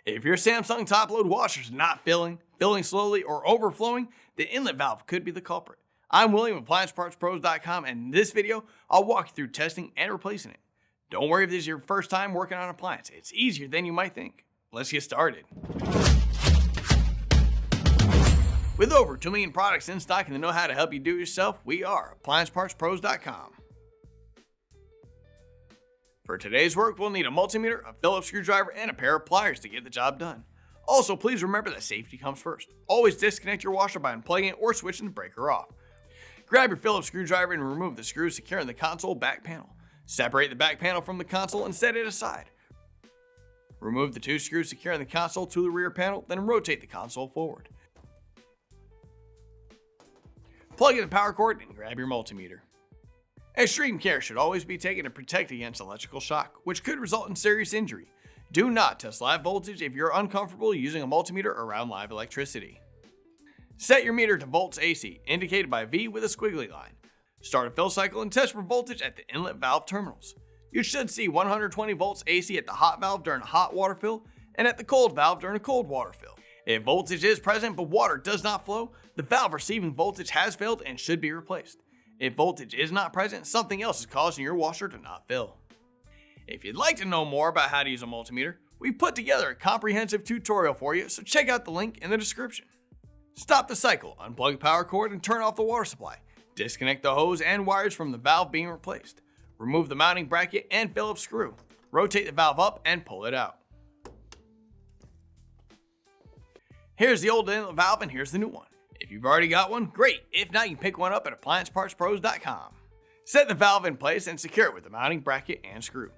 If your Samsung top-load washer is not filling slowly, or overflowing, the inlet valve could be the culprit. I'm William with AppliancePartsPros.com, and in this video, I'll walk you through testing and replacing it. Don't worry if this is your first time working on an appliance. It's easier than you might think. Let's get started. With over 2 million products in stock and the know-how to help you do it yourself, we are AppliancePartsPros.com. For today's work, we'll need a multimeter, a Phillips screwdriver, and a pair of pliers to get the job done. Also, please remember that safety comes first. Always disconnect your washer by unplugging it or switching the breaker off. Grab your Phillips screwdriver and remove the screws securing the console back panel. Separate the back panel from the console and set it aside. Remove the 2 screws securing the console to the rear panel, then rotate the console forward. Plug in the power cord and grab your multimeter. Extreme care should always be taken to protect against electrical shock, which could result in serious injury. Do not test live voltage if you're uncomfortable using a multimeter around live electricity. Set your meter to volts AC, indicated by V with a squiggly line. Start a fill cycle and test for voltage at the inlet valve terminals. You should see 120 volts AC at the hot valve during a hot water fill, and at the cold valve during a cold water fill. If voltage is present but water does not flow, the valve receiving voltage has failed and should be replaced. If voltage is not present, something else is causing your washer to not fill. If you'd like to know more about how to use a multimeter, we've put together a comprehensive tutorial for you, so check out the link in the description. Stop the cycle, unplug the power cord and turn off the water supply. Disconnect the hose and wires from the valve being replaced. Remove the mounting bracket and Phillips screw. Rotate the valve up and pull it out. Here's the old inlet valve and here's the new one. If you've already got one, great. If not, you can pick one up at AppliancePartsPros.com. Set the valve in place and secure it with the mounting bracket and screw.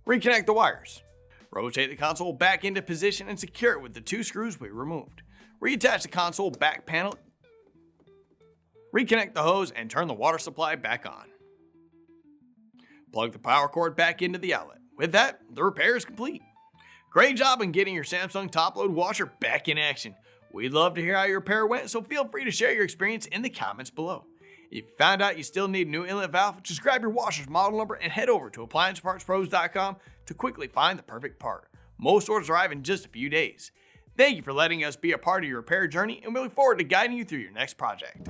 Reconnect the wires. Rotate the console back into position and secure it with the 2 screws we removed. Reattach the console back panel. Reconnect the hose and turn the water supply back on. Plug the power cord back into the outlet. With that, the repair is complete. Great job in getting your Samsung top-load washer back in action. We'd love to hear how your repair went, so feel free to share your experience in the comments below. If you found out you still need a new inlet valve, just grab your washer's model number and head over to AppliancePartsPros.com to quickly find the perfect part. Most orders arrive in just a few days. Thank you for letting us be a part of your repair journey, and we look forward to guiding you through your next project.